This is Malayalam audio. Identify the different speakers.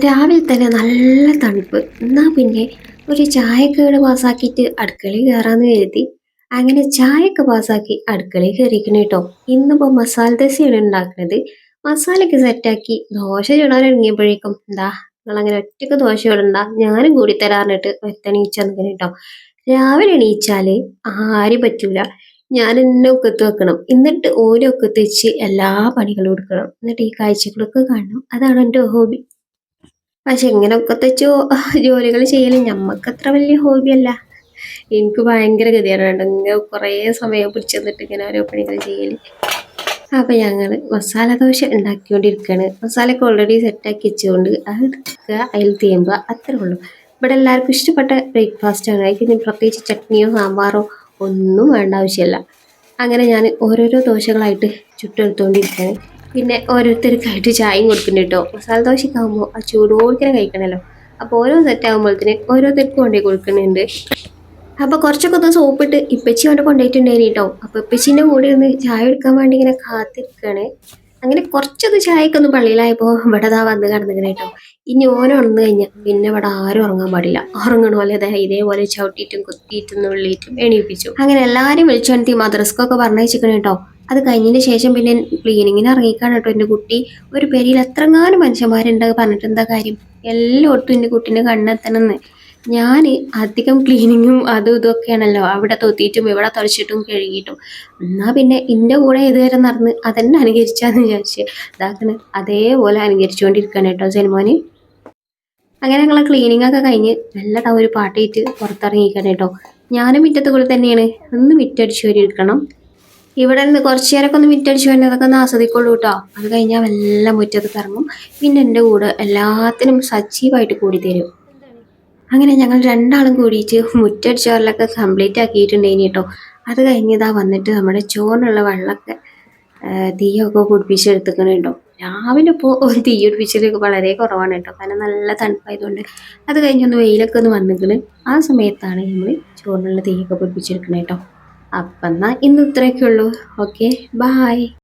Speaker 1: രാവിലെ തന്നെ നല്ല തണുപ്പ്. എന്നാ പിന്നെ ഒരു ചായയൊക്കെ ഇവിടെ പാസ്സാക്കിയിട്ട് അടുക്കളയിൽ കയറാന്ന് കരുതി. അങ്ങനെ ചായയൊക്കെ പാസ്സാക്കി അടുക്കളയിൽ കയറിയിരിക്കണ കേട്ടോ. ഇന്നിപ്പോൾ മസാല ദോശയാണ് ഉണ്ടാക്കുന്നത്. മസാലയൊക്കെ സെറ്റാക്കി ദോശ ചുടാൻ ഇറങ്ങിയപ്പോഴേക്കും എന്താ നിങ്ങളങ്ങനെ ഒറ്റയ്ക്ക് ദോശ ചുടണ്ട ഞാനും കൂടി തരാറിട്ട് ഒറ്റണീച്ച നിൽക്കണം കേട്ടോ. രാവിലെ എണീച്ചാല് ആരും പറ്റൂല. ഞാൻ എന്നെ ഒക്കത്ത് വെക്കണം. എന്നിട്ട് ഓരോ ഒക്കത്ത് വെച്ച് എല്ലാ പണികളും എടുക്കണം. എന്നിട്ട് ഈ കാഴ്ചകളൊക്കെ കാണണം. അതാണ് എൻ്റെ ഹോബി. പക്ഷെ ഇങ്ങനൊക്കെ തെച്ചോ ജോലികൾ ചെയ്യല് ഞമ്മക്കത്ര വലിയ ഹോബിയല്ല. എനിക്ക് ഭയങ്കര ഗതികേടാണ് ഇങ്ങനെ കുറേ സമയം പിടിച്ചു നിന്നിട്ട് ഇങ്ങനെ ഓരോ പണികൾ ചെയ്യല്. അപ്പൊ ഞങ്ങള് മസാല ദോശ ഉണ്ടാക്കിക്കൊണ്ടിരിക്കുകയാണ്. മസാലയൊക്കെ ഓൾറെഡി സെറ്റാക്കി വെച്ചുകൊണ്ട് അത് എടുക്കുക, അതിൽ തേമ്പുക, അത്രേ ഉള്ളൂ. ഇവിടെ എല്ലാവർക്കും ഇഷ്ടപ്പെട്ട ബ്രേക്ക്ഫാസ്റ്റ് ആണ്. അതിന് ഇനി പ്രത്യേകിച്ച് ചട്നിയോ സാമ്പാറോ ഒന്നും വേണ്ട ആവശ്യമില്ല. അങ്ങനെ ഞാൻ ഓരോരോ ദോശകളായിട്ട് ചുട്ടെടുത്തുകൊണ്ടിരിക്കുകയാണ്. പിന്നെ ഓരോരുത്തർക്കായിട്ട് ചായയും കൊടുക്കുന്നുണ്ട് കേട്ടോ. മസാല ദോശയ്ക്കാകുമ്പോൾ ആ ചൂടോടുക്കനെ കഴിക്കണമല്ലോ. അപ്പോൾ ഓരോ സെറ്റ് ആകുമ്പോഴത്തേന് ഓരോരുത്തർക്കും കൊണ്ടേ കൊടുക്കുന്നുണ്ട്. അപ്പോൾ കുറച്ചൊക്കെ ഒന്ന് സോപ്പിട്ട് ഇപ്പച്ചി കൊണ്ട് കൊണ്ടുപോയിട്ടുണ്ടായിരുന്നു കേട്ടോ. അപ്പോൾ ഇപ്പച്ചീൻ്റെ കൂടെ ഒന്ന് ചായ എടുക്കാൻ വേണ്ടി ഇങ്ങനെ കാത്തിരിക്കുകയാണ്. അങ്ങനെ കുറച്ചൊന്ന് ചായയൊക്കെ ഒന്ന് പള്ളിയിലായപ്പോൾ ഇവിടെ ദാ വന്ന് കിടന്നിങ്ങനെ കേട്ടോ. ഇനി ഓരോ ഉണർന്നു കഴിഞ്ഞാൽ പിന്നെ ഇവിടെ ആരും ഉറങ്ങാൻ പാടില്ല. ഉറങ്ങണ പോലെ ഇതേപോലെ ചവിട്ടിയിട്ടും കുത്തിയിട്ടും നുള്ളിയിട്ടും എണീപ്പിച്ചു. അങ്ങനെ എല്ലാവരും വിളിച്ചോണ്ടി മദ്രസ്ക്കൊക്കെ പറഞ്ഞയച്ചിരിക്കണം കേട്ടോ. അത് കഴിഞ്ഞതിന് ശേഷം പിന്നെ ക്ലീനിങ്ങിന് ഇറങ്ങിക്കാണ് കേട്ടോ എൻ്റെ കുട്ടി. ഒരു പെരിയിൽ എത്രങ്ങാനും മനുഷ്യന്മാരുണ്ട് പറഞ്ഞിട്ട് എന്താ കാര്യം. എല്ലായിടത്തും എൻ്റെ കുട്ടീൻ്റെ കണ്ണെത്തണമെന്ന്. ഞാൻ അധികം ക്ലീനിങ്ങും അതും ഇതൊക്കെയാണല്ലോ അവിടെ തൊത്തിയിട്ടും ഇവിടെ തുടച്ചിട്ടും കഴുകിയിട്ടും. എന്നാൽ പിന്നെ എൻ്റെ കൂടെ ഇതുവരെ നടന്ന് അതെന്നെ അനുകരിച്ചാന്ന് വിചാരിച്ച് ഇതാക്കണ് അതേപോലെ അനുകരിച്ചുകൊണ്ടിരിക്കുകയാണ് കേട്ടോ സിനിമോന്. അങ്ങനെ ഞങ്ങളെ ക്ലീനിങ് ഒക്കെ കഴിഞ്ഞ് നല്ല ഒരു പാട്ടിയിട്ട് പുറത്തിറങ്ങിയിരിക്കണം കേട്ടോ. ഞാനും മുറ്റത്ത് കൂടെ തന്നെയാണ്. ഒന്ന് മുറ്റടിച്ചു വരെ ഇരിക്കണം. ഇവിടെ നിന്ന് കുറച്ച് നേരമൊക്കെ ഒന്ന് മിറ്റടിച്ചു തന്നെ അതൊക്കെ ഒന്ന് ആസ്വദിക്കുള്ളൂ കേട്ടോ. അത് കഴിഞ്ഞാൽ എല്ലാം മുറ്റത്ത് ഇറങ്ങും. പിന്നെ എൻ്റെ കൂടെ എല്ലാത്തിനും സജീവമായിട്ട് കൂടി തരും. അങ്ങനെ ഞങ്ങൾ രണ്ടാളും കൂടിയിട്ട് മുറ്റടിച്ചവരിലൊക്കെ കംപ്ലീറ്റ് ആക്കിയിട്ടുണ്ടായിനി കേട്ടോ. അത് കഴിഞ്ഞതാ വന്നിട്ട് നമ്മുടെ ചോറിനുള്ള വെള്ളമൊക്കെ തീയൊക്കെ കുടിപ്പിച്ചെടുത്തിക്കണം കേട്ടോ. രാവിലെ ഇപ്പോൾ തീ പിടിപ്പിച്ചൽ വളരെ കുറവാണ് കേട്ടോ. കാരണം നല്ല തണുപ്പായതുകൊണ്ട്. അത് കഴിഞ്ഞൊന്ന് വെയിലൊക്കെ ഒന്ന് വന്നിക്കണ്. ആ സമയത്താണ് നമ്മൾ ചോറിനുള്ള തീയൊക്കെ പിടിപ്പിച്ചെടുക്കണേ കേട്ടോ. അപ്പം എന്നാൽ ഇന്ന് ഇത്രയൊക്കെ ഉള്ളൂ. Okay, bye.